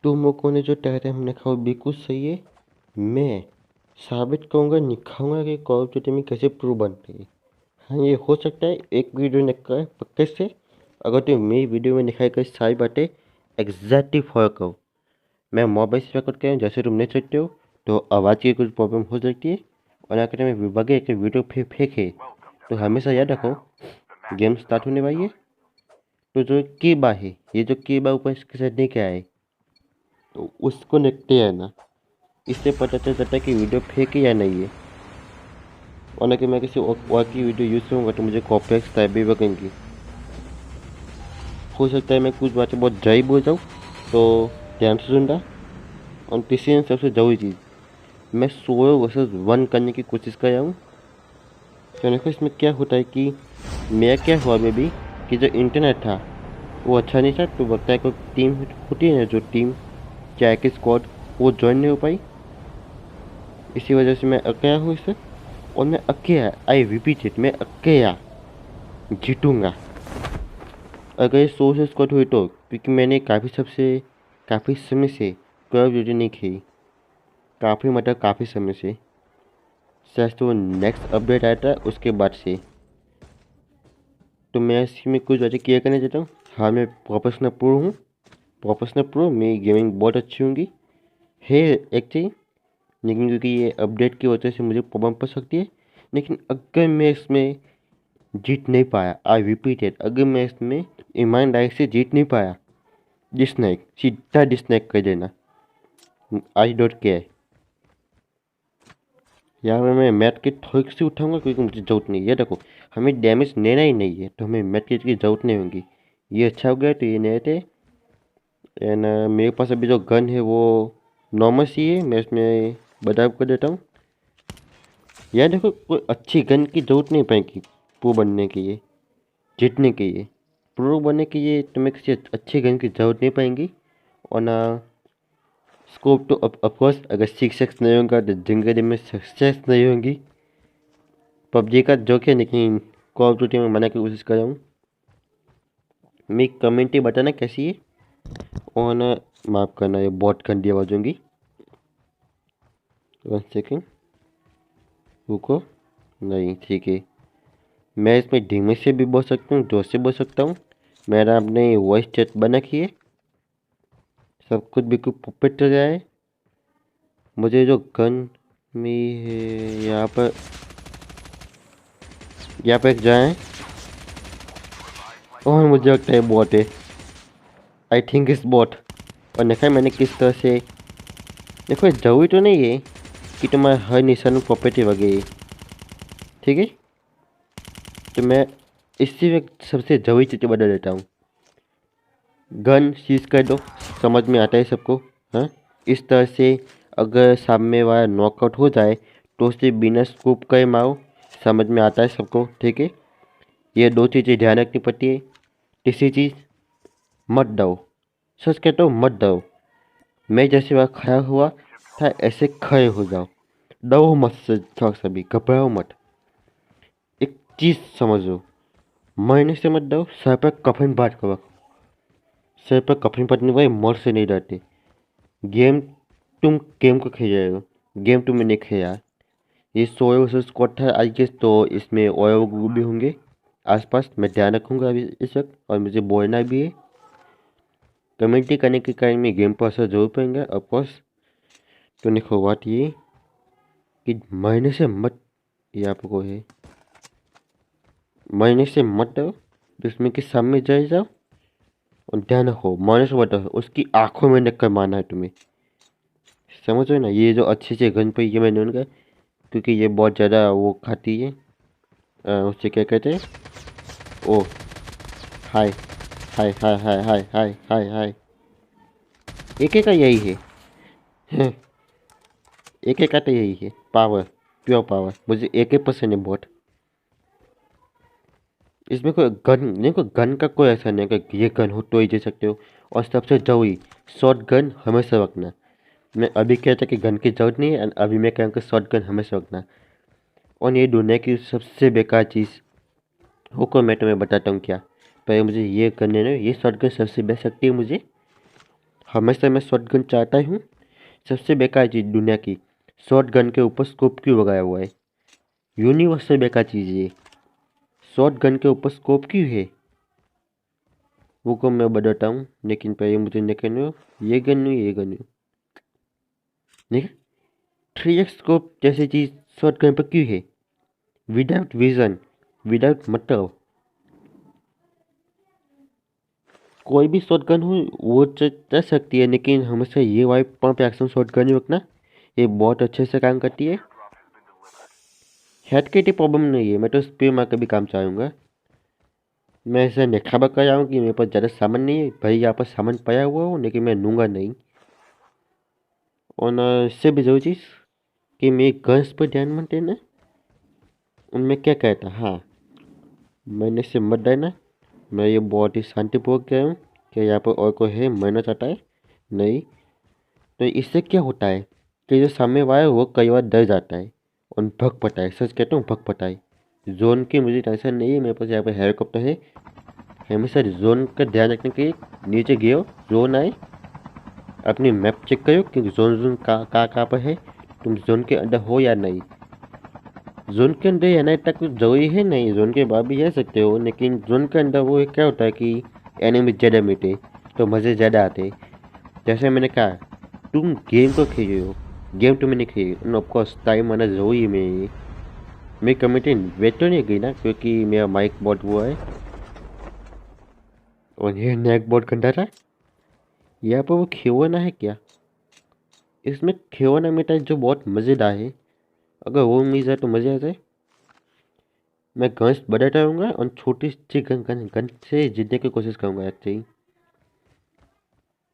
तुम लोगों ने जो टाइटल लिखा वो बिल्कुल सही है। मैं साबित करूँगा, दिखाऊंगा कि कॉल ऑफ ड्यूटी में कैसे प्रो बनती है। हाँ, ये हो सकता है एक वीडियो निकाल पक्के से। अगर तुम मेरी वीडियो में दिखाई गई सारी बातें एग्जैक्टली फॉलो करो। मैं मोबाइल से रिकॉर्ड कर जैसे तुम नहीं सकते हो, तो आवाज़ की कुछ प्रॉब्लम हो सकती है। और अगर तुम्हें बगैर के वीडियो फेंके तो हमेशा याद रखो, गेम स्टार्ट होने वाली है। तो जो कीबा है, ये जो कीबा ऊपर इसके साथ नहीं क्या है, तो उसको निकटे है ना, इससे पता चल जाता है कि वीडियो फेक है या नहीं है। और ना कि मैं किसी और की वीडियो यूज़ करूँगा तो मुझे कॉपीराइट स्ट्राइक भी लगेंगी। हो सकता है मैं कुछ बातें बहुत जाई बोल जाऊँ, तो ध्यान से सुनना। और तीसरी सबसे ज़रूरी चीज़, मैं 16 वर्सेस 1 करने की कोशिश कर रहा हूँ। तो देखो इसमें क्या होता है कि मेरा क्या हुआ में भी कि जो इंटरनेट था वो अच्छा नहीं था, तो लगता है कोई टीम होती है ना, जो टीम चाहे की स्क्वाड, वो ज्वाइन नहीं हो पाई। इसी वजह से मैं अकेला हूँ इससे। और मैं अकेला, आई रिपीट इट, मैं अकेला जीतूंगा अगर ये 100 से स्क्वाड हुई तो। क्योंकि मैंने काफ़ी समय से कॉल ऑफ ड्यूटी नहीं खेली, काफ़ी मतलब काफ़ी समय से। शायद तो नेक्स्ट अपडेट आया था उसके बाद से। तो मैं इसमें कुछ वजह किया करने देता हूँ। हाँ, मैं प्रोफेशनल प्रो हूँ। प्रोफेशनल प्रो, मेरी गेमिंग बहुत अच्छी होंगी है एक्चुअली। लेकिन क्योंकि ये अपडेट की वजह से मुझे प्रॉब्लम पड़ सकती है। लेकिन अगर मैं इसमें जीत नहीं पाया, आई रिपीटेड, अगर मैं इसमें ईमानदारी से जीत नहीं पाया, डिसलाइक, सीधा डिसलाइक कर देना। I don't care. यहाँ पर मैं मैथ की थोड़ी सी उठाऊंगा क्योंकि मुझे जरूरत नहीं है। देखो, हमें डैमेज लेना ही नहीं है तो हमें मैथ की जरूरत नहीं होगी। ये अच्छा हो गया, तो ये नए थे। एंड मेरे पास अभी जो गन है वो नॉर्मल सी है, मैं इसमें बदलाव कर देता हूँ। यार देखो, कोई अच्छी गन की जरूरत नहीं पड़ेगी प्रो बनने के लिए, जीतने के लिए। प्रो बनने के लिए तुम्हें किसी अच्छी गन की जरूरत नहीं पड़ेगी। और ना स्कोप तो ऑफकोर्स, अगर सक्सेस नहीं होगा तो जिंदगी में सक्सेस नहीं होगी। पबजी का जो कि, लेकिन कॉल ऑफ ड्यूटी में मना की कोशिश कर रहा हूँ। मेरी कम्युनिटी बताना कैसी है। और ना, माफ़ करना, ये बहुत गंदी आवाज़ होंगी। 1 सेकेंड, रुको। नहीं, ठीक है। मैं इसमें धीमे से भी बोल सकता हूँ, जोर से बोल सकता हूँ। मैंने अपने वॉइस चैट बना की है, सब कुछ बिल्कुल परफेक्ट हो जाए। मुझे जो गन में है, यहाँ पर एक जाए, और मुझे लगता है बॉट है। आई थिंक इस बॉट। और देखा है मैंने किस तरह से। देखो, जरूरी तो नहीं है कि तुम्हारा हर निशान प्रॉपर्टी वगैरह, ठीक है। तो मैं इसी वक्त सबसे जरूरी चीज़ें बता देता हूँ। गन सीज कर दो, समझ में आता है सबको। हाँ, इस तरह से अगर सामने वाला नॉकआउट हो जाए तो उसे बिना स्कोप के मारो, समझ में आता है सबको, ठीक है। ये 2 चीज़ें ध्यान रखनी पड़ती है। तीसरी चीज़, मत डरो। सच कहता हूँ, मत डरो। मैं जैसे वहाँ खड़ा हुआ था ऐसे खड़े हो जाओ। डरो मत से, सभी घबराओ मत। एक चीज़ समझो, मरने से मत डरो, सर पर कफन बांध कर रखो। सर पर कफन बांधने वाले मौत से नहीं डरते। गेम, तुम गेम को खेल रहे हो, गेम तुम्हें नहीं खेला। ये 100 वर्सेस स्क्वाड था आई गेस, तो इसमें और ग्रुप भी होंगे आसपास। मैं ध्यान रखूंगा अभी इस वक्त, और मुझे बोलना भी है। कमेंट्री करने के कारण में गेम पर असर जरूर पड़ेगा ऑफकोर्स। तो देखो, बात ये कि मरने से मत, ये आपको है, मरने से मत डरो। दुश्मन के सामने जाए जाओ और ध्यान रखो, मरने से मत डरो, उसकी आंखों में देख कर मारना है तुम्हें। समझ रहे हो ना, ये जो अच्छे से गन पे ये मैंने उनका, क्योंकि ये बहुत ज़्यादा वो खाती है। उससे क्या कहते हैं, ओ, हाय हाय हाय हाय हाय हाय हाय हाय। एक एक का यही है। एक एक का तो यही है, पावर, प्योर पावर। मुझे एक एक पसंद है बहुत। इसमें कोई गन नहीं, कोई गन का कोई ऐसा नहीं है कि ये गन हो तो ही दे सकते हो। और सबसे जरूरी, शॉर्ट गन हमेशा रखना। मैं अभी कहता कि गन की जरूरत नहीं है, and अभी मैं कहूँगा शॉर्ट गन हमेशा रखना। और ये दुनिया की सबसे बेकार चीज़ हो को मैं तुम्हें बताता हूँ क्या। पहले मुझे ये करने दो, ये शॉर्ट गन सबसे बेस्ट लगती है मुझे। हमेशा मैं शॉटगन चाहता हूँ। सबसे बेकार चीज़ दुनिया की, शॉटगन के ऊपर स्कोप क्यों लगाया हुआ है? यूनिवर्स से बेकार चीज़ ये, शॉटगन के ऊपर स्कोप क्यों है? वो को मैं बताता हूँ, लेकिन पहले मुझे देखने ये गन नहीं, ये गन नहीं। देख, 3x स्कोप जैसी चीज़ शॉटगन पर क्यों है? विदाउट विजन, विदाउट मतलब। कोई भी शॉटगन हो वो चल सकती है, लेकिन हमेशा ये वाइप पंप एक्शन शॉटगन ही रखना, ये बहुत अच्छे से काम करती है। हेड की प्रॉब्लम नहीं है, मैं तो स्पीड मार के भी काम चाहूँगा। मैं ऐसा दिखावा कर रहा हूँ कि मेरे पास ज़्यादा सामान नहीं है, भाई यहाँ पर सामान पाया हुआ हो, लेकिन मैं लूँगा नहीं। और इससे भी जरूरी चीज़ कि मेरे गन्स पर ध्यान मत देना, उनमें क्या कहता। हाँ, मैंने से मत देना। मैं ये बहुत ही शांतिपूर्वक गया हूँ कि यहाँ पर और कोई है मरना चाहता है नहीं। तो इससे क्या होता है कि जो सामने वाला है वो कई बार डर जाता है और भग पड़ता है। सच कहता हूँ, भग पड़ता है। जोन की मुझे टेंशन नहीं है, मेरे पास यहाँ पर हेलीकॉप्टर है। हमेशा जोन का ध्यान रखने के लिए नीचे गिरो, जोन आए अपनी मैप चेक करो कि जोन जोन कहाँ पर है, तुम जोन के अंदर हो या नहीं। जोन के अंदर रहना इतना कुछ जरूरी है नहीं, जोन के बाहर भी रह सकते हो, लेकिन जोन के अंदर वो क्या होता है कि एनिमी ज़्यादा मिलते तो मज़े ज़्यादा आते। जैसे मैंने कहा, तुम गेम को खेल रहे हो, गेम तुम्हें नहीं खेल, ऑफकोर्स टाइम आना जरूरी है। मेरी कम्युनिटी वेट तो नहीं गई ना, क्योंकि मेरा माइक बहुत हुआ है और ये नेक बहुत गंदा था। यहाँ पर वो खिलौना है क्या? इसमें खिलौना मिलता है जो बहुत मज़ेदार है, अगर वो मिल जाए तो मज़े आ जाए। मैं गन्स बढ़ाता रहूँगा और छोटी सी गन से जीतने की कोशिश करूँगा। अच्छी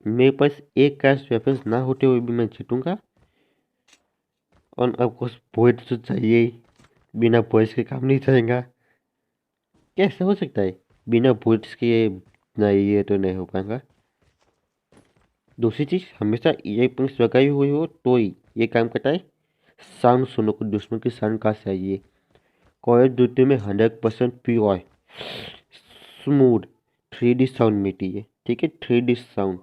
मेरे पास एक कैश वेपन्स ना होते हुए भी मैं जीतूँगा। और अब कुछ पॉइंट तो चाहिए ही, बिना पॉइंट्स के काम नहीं चलेगा। कैसे हो सकता है बिना पॉइंट्स के? नहीं, ये तो नहीं हो पाएगा। दूसरी चीज़, हमेशा ईयरफोन्स लगाई हुई हो तो ही ये काम करता है। साउंड सुनो, को दुश्मन की साउंड कहाँ से आई है? कॉल ऑफ ड्यूटी में 100% प्योर स्मूथ 3D साउंड मिलती है, ठीक है, 3D साउंड,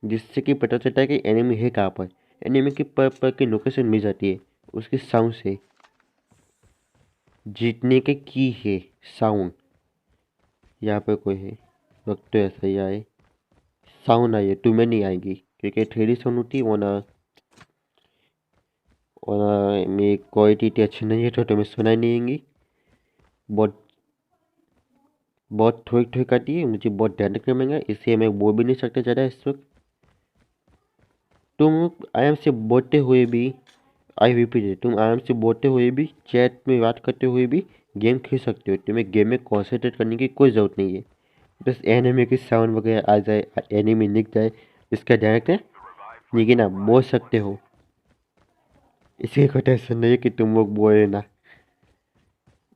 जिससे कि पता चलता है कि एनिमी है कहाँ पर। एनिमी की पर की लोकेशन मिल जाती है उसके साउंड से। जीतने के की है साउंड। यहाँ पर कोई है, वक्त तो ऐसा ही आए, साउंड आई है, तुम्हें नहीं आएगी क्योंकि 3D साउंड होती है वो ना। और मेरी क्वालिटी इतनी अच्छी नहीं है तो तुम्हें सुनाई नहीं आएंगी। बहुत बहुत ठोक ठोक आती है, मुझे बहुत ध्यान रखना पड़ेगा, इसलिए मैं बोल भी नहीं सकता ज़्यादा इस वक्त। तुम आराम से बोलते हुए भी, आई रिपीट, तुम आराम से बोलते हुए भी, चैट में बात करते हुए भी गेम खेल सकते हो। तुम्हें गेम में कॉन्सेंट्रेट करने की कोई ज़रूरत नहीं है। बस एनिमी की साउंड वगैरह आ जाए, एनिमी निक जाए, इसका ध्यान रखना। लेकिन आप बोल सकते हो, इसकी कोई टेंशन नहीं है कि तुम लोग बोले ना।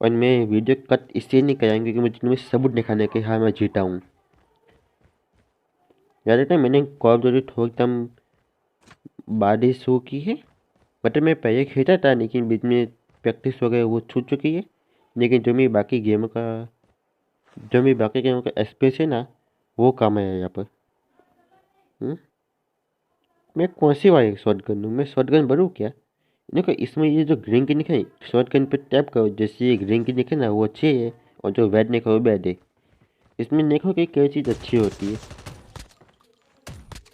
और मैं वीडियो कट इसलिए नहीं कराएंगे क्योंकि मुझे तुम्हें सबूत दिखाने के हाँ मैं जीता हूँ। याद रहता है मैंने कॉल ऑफ ड्यूटी थोड़ी एकदम बाद ही शुरू की है। मतलब मैं पहले खेलता था, लेकिन बीच में प्रैक्टिस वगैरह वो छूट चुकी है। लेकिन जो मेरी बाकी गेमों का एक्सपीरियंस है ना, वो काम है यहाँ पर। हम्म? मैं कौन सी वाली शॉटगन लूँ? मैं शॉटगन बनूँ क्या? देखो, इसमें ये जो ग्रीन की दिखे, शॉटगन पे टैप करो, जैसे ये ग्रीन की दिखे ना वो अच्छी है, और जो रेड दिखे वो बैड है। इसमें देखो कि क्या चीज़ अच्छी होती है।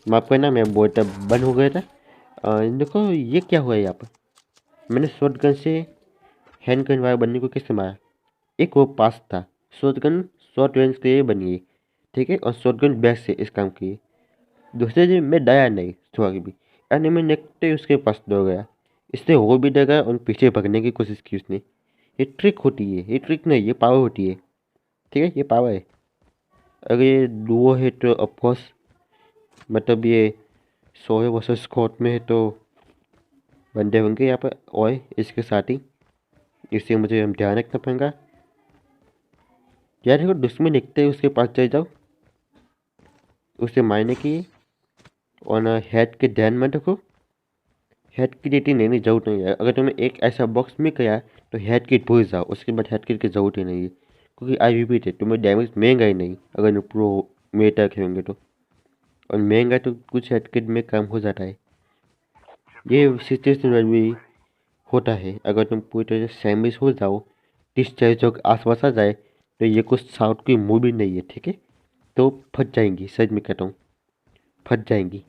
माफ करना, मैं बहुत बंद हो गया था। देखो ये क्या हुआ है यहाँ पर। मैंने शॉटगन से हैंड गन वाला बनने को कैसे मारा? एक वो पास था, शॉटगन शॉर्ट रेंज के लिए बनी है, ठीक है, और शॉटगन बैक से इस काम की है। दूसरे दिन मैं डरा नहीं थोड़ा भी, यानी मैं नेकते उसके पास दौड़ गया, इसलिए वो भी डर गया और पीछे भगने की कोशिश की उसने। ये ट्रिक होती है, ये ट्रिक नहीं, ये पावर होती है, ठीक है, ये पावर है। अगर ये डुओ है तो ऑफकोर्स, मतलब ये 100 वर्सेस स्क्वाड में है तो बंदे होंगे यहाँ पर और इसके साथ ही, इससे मुझे हम ध्यान रखना पड़ेगा। यार देखो, दुश्मन दिखते ही उसके पास चले जाओ, उसे मारने की। और ना हेड के ध्यान में रखो, हेड की रेटिंग लेने की जरूरत नहीं है। अगर तुम्हें एक ऐसा बॉक्स मिल गया तो हेड किट भूल जाओ, उसके बाद हेड किट की जरूरत ही नहीं है, क्योंकि आई रिपीट है, तुम्हें डैमेज मिलेगा ही नहीं अगर तुम प्रो मेटा खेलोगे तो। और महंगा तो कुछ सेकंड में काम हो जाता है। ये सिचुएशन में भी होता है। अगर तुम पूरी तरह से सैंडविच हो जाओ, 30-40 जो आसपास आ जाए, तो ये कुछ साउथ की मूवी नहीं है, ठीक है। तो फंस जाएंगी, सच में कहता हूँ, फंस जाएंगी।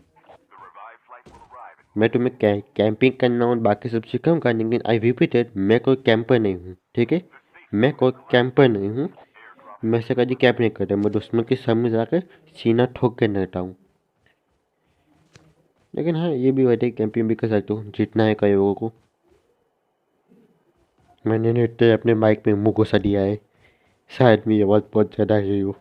मैं तुम्हें कैंपिंग करना और बाकी सब सिखाऊंगा, लेकिन आई रिपीटेड, मैं कोई कैंपर नहीं हूँ, ठीक है। मैं कोई कैंपर नहीं हूँ। मैं से कभी कैंप नहीं करता। मैं दुश्मन के सामने जाकर सीना ठोक कर रहता हूँ। लेकिन हाँ, ये भी बात है, कैंपिंग भी कर सकते हो, जीतना है कई लोगों को। मैंने नेट अपने माइक में मुंह घुसा दिया है, शायद मेरी आवाज़ बहुत ज़्यादा रही हो।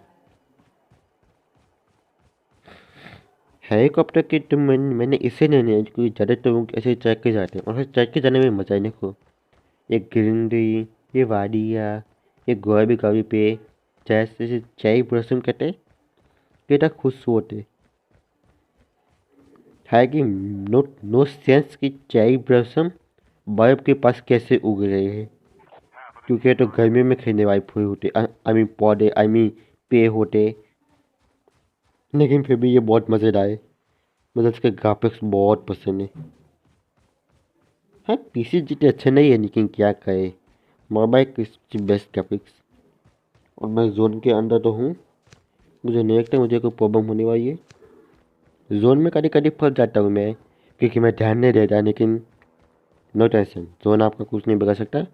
हेलीकॉप्टर की तो मैंने इसे नहीं लिया क्योंकि ज़्यादातर लोग ऐसे चढ़ के जाते हैं, और ऐसे चढ़ के जाने में मज़ा है। देखो, ये ग्रीनरी, ये वादियाँ, ये गुलाबी गुलाबी पे जैसे जैसे चेरी ब्लॉसम कहते हैं, कितना खूबसूरत है। है कि नो नो सेंस की चेरी ब्लॉसम बर्फ के पास कैसे उग रहे हैं, क्योंकि ये तो गर्मी में खिलने वाले फूल होते, आई मीन पौधे, आई मीन पेड़ होते। लेकिन फिर भी ये बहुत मज़ेदार है। मुझे इसके ग्राफिक्स बहुत पसंद है। हाँ, पीसी जितने अच्छे नहीं है, लेकिन क्या कहे, मोबाइल की बेस्ट ग्राफिक्स। और मैं जोन के अंदर तो हूँ, मुझे नहीं लगता मुझे कोई प्रॉब्लम होने वाली है। जोन में कभी कभी फंस जाता हूँ मैं, क्योंकि मैं ध्यान नहीं देता, लेकिन नो टेंशन, जोन आपका कुछ नहीं बिगाड़ सकता।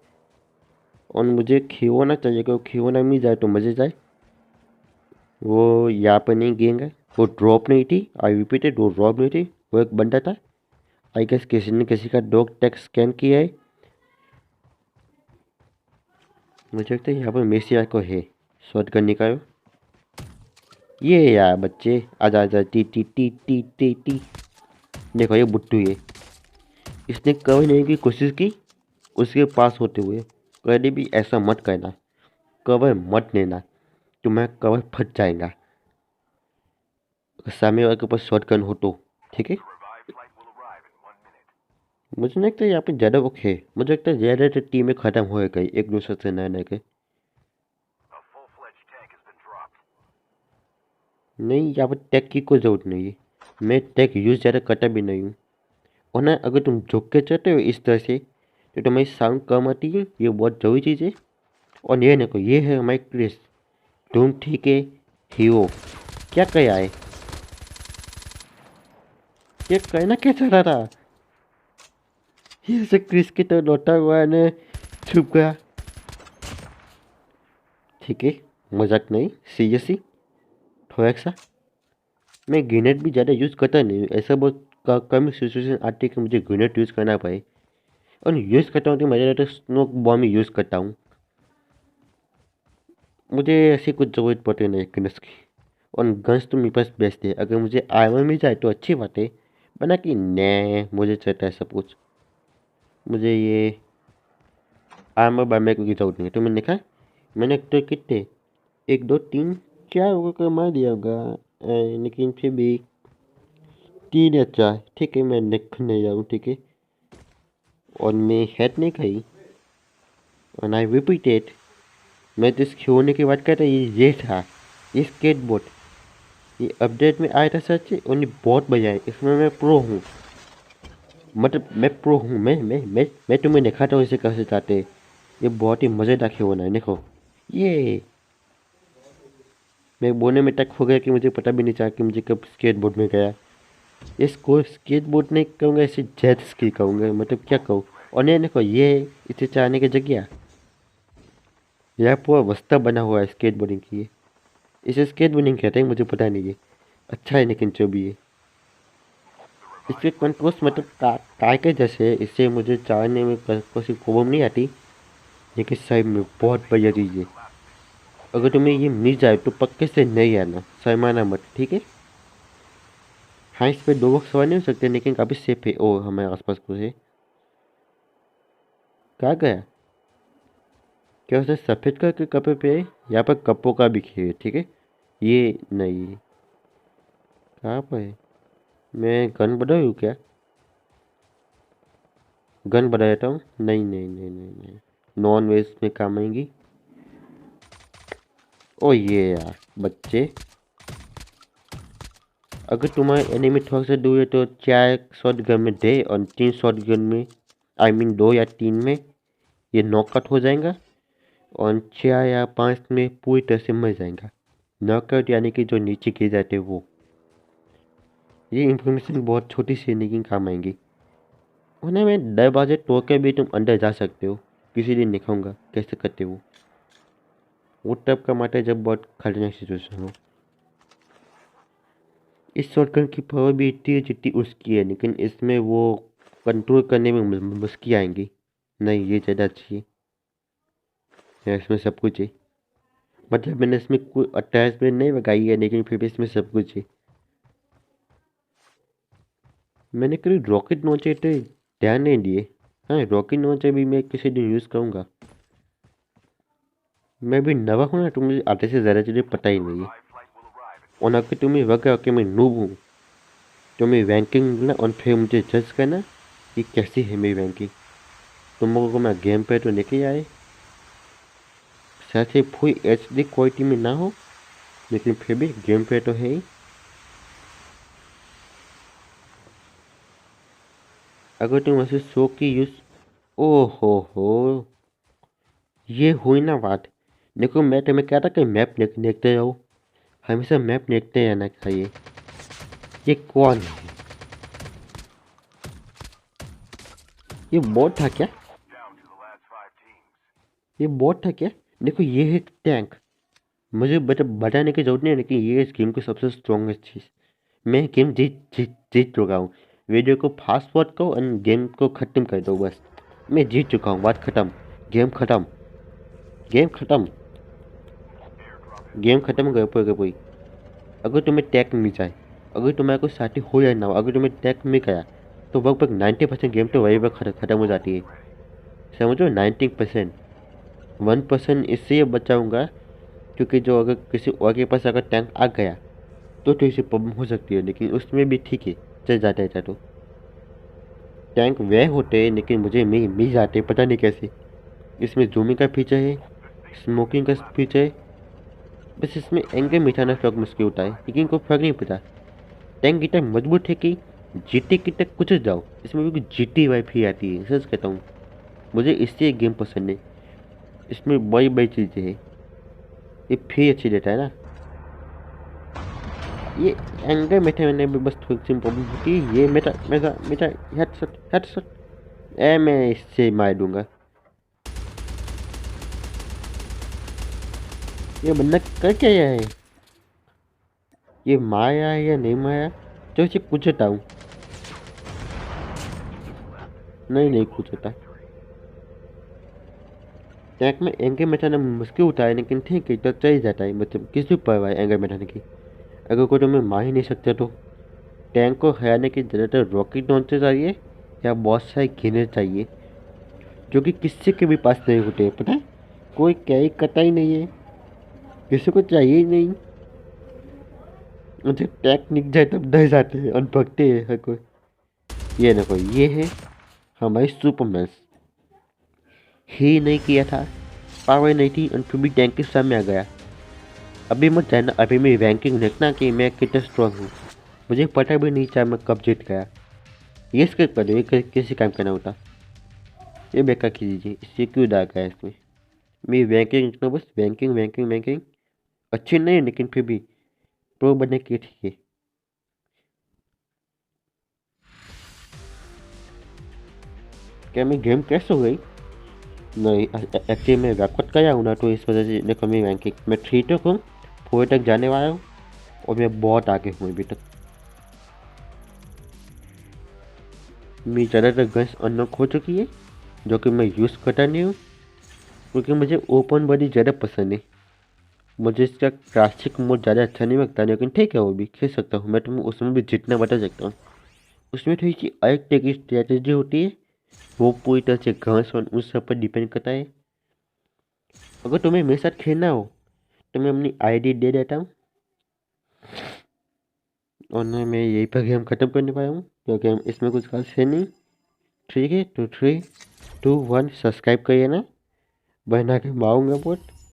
और मुझे खिलौना चाहिए, क्योंकि खिलौना मिल जाए तो मज़े जाए। वो यहाँ पर नहीं गिरेंगे। वो ड्रॉप नहीं थी, आई रिपीटेड, वो ड्रॉप नहीं थी, वो एक बंदा था। आई गेस किसी ने किसी का डॉग टैग स्कैन किया है। मुझे लगता है यहाँ पर मेसिया को है, शॉट गन निकालो। ये यार बच्चे, आजा आजा, T T T T T T. देखो ये बुट्टू है, इसने कभी नहीं की कोशिश की उसके पास होते हुए। कभी भी ऐसा मत करना, कवर मत लेना, तुम्हें कवर फट जाएगा अगर सामने वाले के पास शॉट गन हो तो, ठीक है। मुझे नहीं लगता यहाँ पे ज़्यादा वो है, मुझे लगता है ज़्यादातर टीमें ख़त्म हो गई एक दूसरे से नए नए के। नहीं, यहाँ पर टैग की कोई ज़रूरत नहीं है। मैं टैग यूज़ ज़्यादा करता भी नहीं हूँ। और ना, अगर तुम झुक के चलते हो इस तरह से, तो तुम्हारी साउंड कम आती है, ये बहुत ज़रूरी चीज़ है। और ये देखो, ये है हमारी क्रिस, तुम ठीक है, हीरो। क्या कहा है, ये कहना क्या चाह रहा था। ये से क्रिस की तो लौटा हुआ है ने, छुप गया। ठीक है, मजाक नहीं, सीरियसली, थोड़ा सा। मैं ग्रेनेड भी ज़्यादा यूज़ करता नहीं हूँ, ऐसा बहुत कम सिचुएशन आती है कि मुझे ग्रेनेड यूज़ करना पड़े। और यूज़ करता हूँ तो मैं ज़्यादातर स्मोक बॉम्ब यूज़ करता हूँ। मुझे ऐसी कुछ ज़रूरत पड़ती नहीं गन्स की। और गन्स तो मेरे पास बेस्ट है, अगर मुझे आर्मर मिल जाए तो अच्छी बात है, बना कि नै मुझे चाहता है सब कुछ। मुझे ये आर्मर बनने की जरूरत नहीं है। तुमने देखा, मैंने तो कितने, 1 2 3 4 लोगों को मार दिया होगा, लेकिन फिर भी 3 या 4, ठीक है, मैं देखने जा रहा हूँ, ठीक है। और मैं हेड नहीं खाई। और आई रिपीटेड, मैं तो इस खिलौने की बात करता, ये था, ये स्केटबोर्ड। ये अपडेट में आया था सच, और ये बहुत बढ़िया है, इसमें मैं प्रो हूँ। मतलब मैं प्रो हूँ, मैं तुम्हें दिखाता हूँ इसे कैसे चाहते हैं। ये बहुत ही मज़ेदार खिलौना है, देखो। ये मैं बोलने में तक हो गया कि मुझे पता भी नहीं चला कि मुझे कब स्केटबोर्ड में गया। इसको स्केटबोर्ड नहीं कहूँगा, इसे जेट स्की कहूँगा, मतलब क्या कहूँ। और नहीं देखो, ये इसे चाहने की जगह, यह पूरा रास्ता बना हुआ है स्केटबोर्डिंग की। इसे स्केटबोर्डिंग कहते हैं, मुझे पता नहीं है। अच्छा है, लेकिन जो भी है, इसके कंट्रोल्स मतलब काय के जैसे है, इससे मुझे चाहने में कोई प्रॉब्लम नहीं आती। लेकिन सही में बहुत बढ़िया चीज़ है। अगर तुम्हें ये मिल जाए तो पक्के से नहीं आना, शर्माना मत, ठीक है। हाँ, इस पे 2 वक्त सवार नहीं हो सकते, लेकिन काफ़ी सेफ है। ओ, हमारे आसपास कुछ है। कहाँ गया, क्या उसे सफ़ेद कलर के कपड़े पे है? यहाँ पर कपड़ों का भी खेल है, ठीक है। ये नहीं, कहाँ पर है। मैं गन बढ़ाऊँ क्या, गन बढ़ा देता हूँ। नहीं नहीं नहीं नहीं नहीं, नॉन वेज में काम आएंगी। ओ ये यार बच्चे, अगर तुम्हारे एनिमी थोड़ा सा दूर है तो 4 शॉट गन में दे और 3 शॉट गन में, आई मीन 2 या 3 में ये नॉकआउट हो जाएगा और 4 या 5 में पूरी तरह से मर जाएगा। नॉकआउट यानी कि जो नीचे गिर जाते हैं वो। ये इंफॉर्मेशन बहुत छोटी सी लेकिन काम आएंगी। उन्हें मैं दरवाजे तोड़ के भी तुम अंदर जा सकते हो। किसी दिन दिखाऊंगा कैसे करते हो वो तब का माटे जब बहुत खतरनाक सिचुएशन हो। इस शॉटगन की पावर भी इतनी है जितनी उसकी है, लेकिन इसमें वो कंट्रोल करने में मुश्किल आएंगी। नहीं, ये ज़्यादा अच्छी है, इसमें सब कुछ है। मतलब मैंने इसमें कोई अटैचमेंट नहीं लगाई है, लेकिन फिर भी इसमें सब कुछ है। मैंने कभी रॉकेट लॉन्चर तो ध्यान नहीं दिए। हाँ, रॉकेट लॉन्चर भी मैं किसी दिन यूज़ करूँगा। मैं भी नवा हूँ ना, तो मुझे आधे से ज़्यादा चीज़ें पता ही नहीं है। और अगर तुम्हें लगा कि मैं नूब हूँ तो मैं रैंकिंग ना और फिर मुझे जज करना कि कैसी है मेरी रैंकिंग। तुम लोगों को मैं गेम पे तो लेके आए, शायद से फुल HD क्वालिटी में ना हो, लेकिन फिर भी गेम पे तो है ही। अगर तुम ऐसे शो की यूज़, ओ हो, ये हुई ना बात। देखो मैं तुम्हें कहता कि मैप देखते रहो, हमेशा मैप देखते रहना चाहिए। ये कौन है? ये बॉट था क्या? ये बॉट था क्या? देखो ये है टैंक। मुझे बताने की जरूरत नहीं है, लेकिन ये इस गेम की सबसे स्ट्रॉन्गेस्ट चीज़। मैं गेम जीत चुका हूँ। वीडियो को फास्ट फॉरवर्ड करो और गेम को ख़त्म कर दो बस। मैं जीत चुका हूँ, बात ख़त्म। गेम ख़त्म। गेम ख़त्म। गेम ख़त्म कर पूरी। अगर तुम्हें टैग मिल जाए, अगर तुम्हारा कोई साथी हो या ना हो, अगर तुम्हें टैग मिल गया तो लगभग 90% गेम तो वहीं पर ख़त्म हो जाती है। समझो 90%। 1% इससे बचाऊंगा क्योंकि जो अगर किसी और के पास अगर टैंक आ गया तो थोड़ी सी प्रॉब्लम हो सकती है, लेकिन उसमें भी ठीक है, चल जाता है। तो टैंक वे होते हैं लेकिन मुझे मिल जाते हैं, पता नहीं कैसे। इसमें जूमिंग का फीचर है, स्मोकिंग का फीचर है। बस इसमें एंगल मिटाना थोड़ा मुश्किल होता है, लेकिन कोई फर्क नहीं पड़ता। टैंक इतना मजबूत है कि जीटी की तक कुछ जाओ, इसमें भी जीटी वाई भी आती है। सच कहता हूँ, मुझे इसलिए गेम पसंद है। इसमें बड़ी बड़ी चीज़ें हैं, ये फिर अच्छी देता है ना। ये एंगल मिटाने में बस थोड़ी सी प्रॉब्लम होती है। ये मेरा मेरा मेरा हेडशॉट मैं इससे मार दूंगा। ये बंदा कर क्या रहा है? ये माया है या नहीं माया? तो इसे पूछता हूँ। नहीं पूछता। टैंक में एंगल मिटाना मुश्किल होता है, लेकिन ठीक है तो चल जाता है। मतलब किसी परवाह है एंगल मिटाने की? अगर कोई तुम्हें मार ही नहीं सकते तो टैंक को हराने की ज़्यादातर रॉकेट लॉन्चर चाहिए या बहुत सारे गिनर चाहिए, जो कि किसी के भी पास नहीं होते। पता है, कोई कैरी करता ही नहीं है, किसी को चाहिए ही नहीं। मुझे टैंक निक जाए तब डर जाते हैं और भगते हैं हर कोई। ये देखो, ये है हमारी सुपरमैन। ही नहीं किया था, पावर नहीं थी और फिर भी टैंक के सामने आ गया। अभी मत जाना, अभी मेरी रैंकिंग देखना कि मैं कितना स्ट्रॉन्ग हूँ। मुझे पता भी नहीं चला मैं कब जीत गया। ये स्किप कर दो, ये किसी काम करना होता। ये बेकार कीजिए, इससे क्यों डाल गया इसमें। मेरी रैंकिंग देखना बस, रैंकिंग अच्छी नहीं है, लेकिन फिर भी प्रो बनने की ठीक है। क्या मैं गेम क्रैश हो गई? नहीं, एक्चुअली मैं बैकवर्ड गया हूँ ना, तो इस वजह से देखो मेरी रैंकिंग मैं 3 तक हूँ, 4 तक जाने वाला हूँ और मैं बहुत आगे हूँ अभी तक। मेरी ज़्यादातर गन्स अनलॉक हो चुकी है, जो कि मैं यूज़ करता नहीं हूँ क्योंकि मुझे ओपन बॉडी ज़्यादा पसंद है। मुझे इसका क्लासिक मोड ज़्यादा अच्छा नहीं लगता, लेकिन ठीक है वो भी खेल सकता हूँ मैं। तुम्हें उसमें भी जितना बता सकता हूँ। उसमें थोड़ी सी अलग तरह की स्ट्रैटेजी होती है, वो पूरी तरह से घास और उस सब पर डिपेंड करता है। अगर तुम्हें मेरे साथ खेलना हो तो मैं अपनी ID दे देता हूँ, और ना मैं यही पर गेम ख़त्म करने पाया हूँ क्योंकि इसमें कुछ खास है नहीं। ठीक है, तो 3 2 1 सब्सक्राइब करिए ना, बना के मारूंगा बहुत।